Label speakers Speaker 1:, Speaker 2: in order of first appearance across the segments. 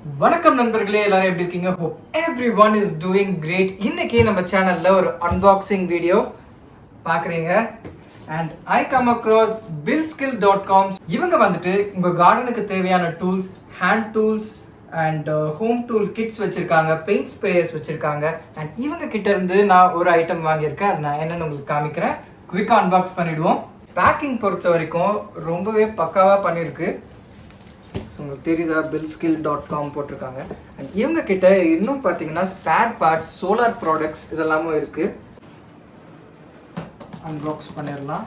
Speaker 1: வணக்கம் நண்பர்களே, எல்லாரும் எப்படி இருக்கீங்க? hope everyone is doing great. இன்னைக்கு நம்ம சேனல்ல ஒரு unboxing வீடியோ பார்க்குறீங்க. and I come across buildskill.com. இவங்க வந்துட்டு உங்க கார்டனுக்கு தேவையான tools, hand tools and home tool kids வச்சிருக்காங்க, பெயிண்ட் ஸ்ப்ரேயர்ஸ் வச்சிருக்காங்க. அண்ட் இவங்க கிட்ட இருந்து நான் ஒரு ஐட்டம் வாங்கியிருக்கேன். அது நான் என்னன்னு உங்களுக்கு காமிக்கிறேன். குவிக்காக அன்பாக்ஸ் பண்ணிடுவோம். பேக்கிங் பொறுத்த வரைக்கும் ரொம்பவே பக்காவாக பண்ணியிருக்கு. ஸோ உங்களுக்கு தெரியுதா, buildskill.com போட்டிருக்காங்க. அண்ட் இவங்க கிட்ட இன்னும் பார்த்தீங்கன்னா ஸ்பேர் பார்ட்ஸ், சோலார் ப்ராடக்ட்ஸ் இதெல்லாமும் இருக்குது. அன்பாக்ஸ் பண்ணிடலாம்.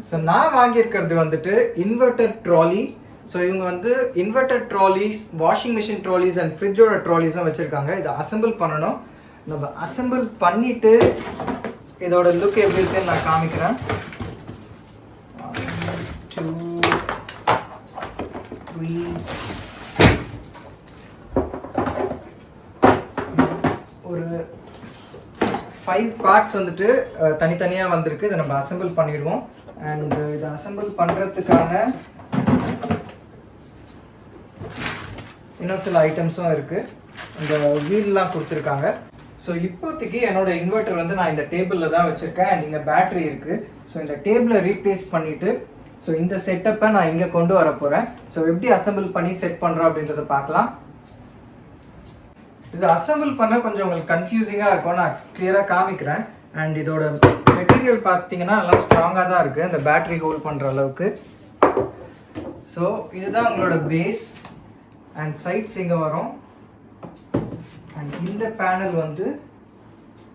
Speaker 1: ஸோ நான் வாங்கியிருக்கிறது வந்துட்டு இன்வெர்டர் ட்ராலி. ஸோ இவங்க வந்து inverter trolleys, washing machine trolleys and ஃப்ரிட்ஜோட ட்ராலிஸும் வச்சுருக்காங்க. இதை அசம்பிள் பண்ணணும். நம்ம அசம்பிள் பண்ணிவிட்டு இதோட லுக் எப்படி இருக்குன்னு நான் காமிக்கிறேன். 1 2 3 ஒரு 5 பார்ட்ஸ் வந்துட்டு தனித்தனியாக வந்திருக்கு. இதை நம்ம அசம்பிள் பண்ணிடுவோம். அண்ட் இதை அசம்பிள் பண்ணுறதுக்கான இன்னும் சில ஐட்டம்ஸும் இருக்குது. இந்த வீல்லாம் கொடுத்துருக்காங்க. ஸோ இப்போதைக்கு என்னோட இன்வெர்டர் வந்து நான் இந்த டேபிளில் தான் வச்சுருக்கேன். அண்ட் இங்கே பேட்ரி இருக்குது. ஸோ இந்த டேபிளை ரீப்ளேஸ் பண்ணிவிட்டு ஸோ இந்த செட்டப்பை நான் இங்கே கொண்டு வர போகிறேன். ஸோ எப்படி அசம்பிள் பண்ணி செட் பண்ணுறோம் அப்படின்றத பார்க்கலாம். இது அசம்பிள் பண்ண கொஞ்சம் உங்களுக்கு கன்ஃபியூசிங்காக இருக்கும். நான் கிளியராக காமிக்கிறேன். அண்ட் இதோட மெட்டீரியல் பார்த்தீங்கன்னா நல்லா ஸ்ட்ராங்காக தான் இருக்குது, இந்த பேட்ரி ஹோல்ட் பண்ணுற அளவுக்கு. ஸோ இதுதான் உங்களோட பேஸ் அண்ட் சைட்ஸ் இங்கே வரும். அண்ட் இந்த பேனல் வந்து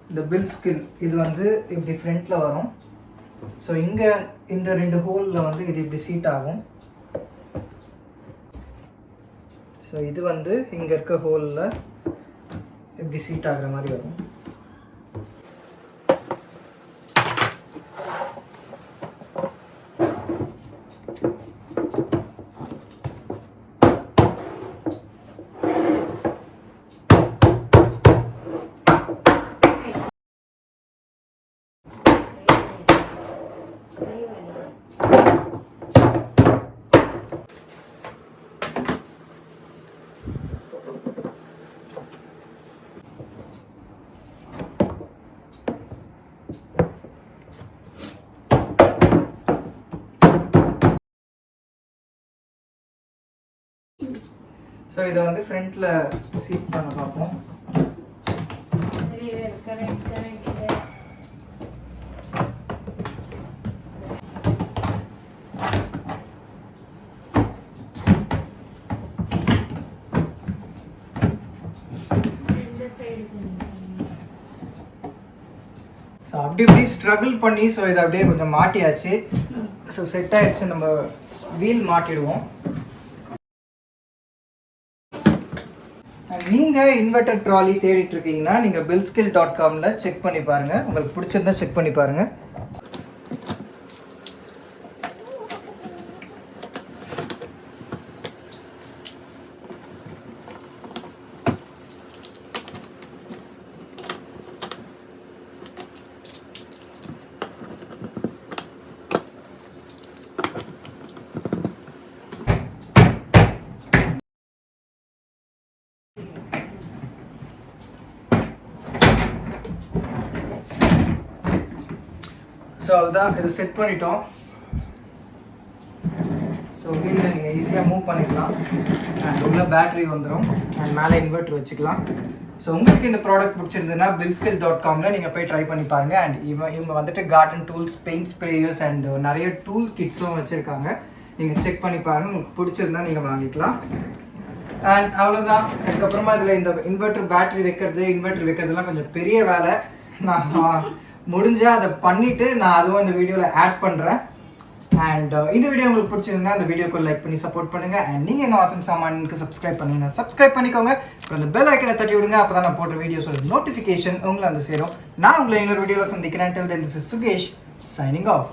Speaker 1: இந்த buildskill, இது வந்து இப்படி ஃப்ரண்ட்டில் வரும். ஸோ இங்கே இந்த 2 ஹோலில் வந்து இது இப்படி சீட் ஆகும். ஸோ இது வந்து இங்கே இருக்க ஹோலில் இப்படி சீட் ஆகிற மாதிரி வரும். ஸோ இதை வந்து ஃப்ரண்ட்டில் சீட் பண்ண பார்ப்போம். ஸோ அப்படி இப்படி ஸ்ட்ரகிள் பண்ணி ஸோ இதை அப்படியே கொஞ்சம் மாட்டியாச்சு. ஸோ செட் ஆகிடுச்சு. நம்ம வீல் மாட்டிடுவோம். நீங்கள் இன்வெர்டர் ட்ராலி தேடிட்டு இருக்கீங்கன்னா நீங்கள் buildskill.comல செக் பண்ணி பாருங்கள். உங்களுக்கு பிடிச்சிருந்தா செக் பண்ணி பாருங்கள். ஸோ அதுதான் இதை செட் பண்ணிட்டோம். ஸோ வீலில் நீங்கள் ஈஸியாக மூவ் பண்ணிக்கலாம். அண்ட் உள்ள பேட்ரி வந்துடும். அண்ட் மேலே இன்வெர்டர் வச்சுக்கலாம். ஸோ உங்களுக்கு இந்த ப்ராடக்ட் பிடிச்சிருந்ததுன்னா buildskill.comல நீங்கள் போய் ட்ரை பண்ணி பாருங்கள். அண்ட் இவங்க வந்துட்டு garden tools, paint sprayers and நிறைய டூல் கிட்ஸும் வச்சுருக்காங்க. நீங்கள் செக் பண்ணி பாருங்கள். உங்களுக்கு பிடிச்சிருந்தா நீங்கள் வாங்கிக்கலாம். அண்ட் அவ்வளோதான். அதுக்கப்புறமா இதில் இந்த இன்வெர்டர் பேட்ரி வைக்கிறதுலாம் கொஞ்சம் பெரிய வேலை. நான் முடிஞ்சால் அதை பண்ணிவிட்டு நான் அதுவும் இந்த வீடியோவில் ஆட் பண்ணுறேன். அண்ட் இந்த வீடியோ உங்களுக்கு பிடிச்சிருந்தா அந்த வீடியோக்கு லைக் பண்ணி சப்போர்ட் பண்ணுங்க அண்ட் நீங்க இன்னும் ஆசம் சாமானுக்கு சப்ஸ்கிரைப் பண்ணுங்க சப்ஸ்கிரைப் பண்ணிக்கோங்க அப்புறம் அந்த பெல் ஐக்கனை தட்டி விடுங்க அப்பதான் நான் போடுற வீடியோஸோட நோட்டிஃபிகேஷன் உங்களை வந்து சேரும் நான் உங்களை இன்னொரு வீடியோவில் சந்திக்கிறேன் till then this is Sugesh signing off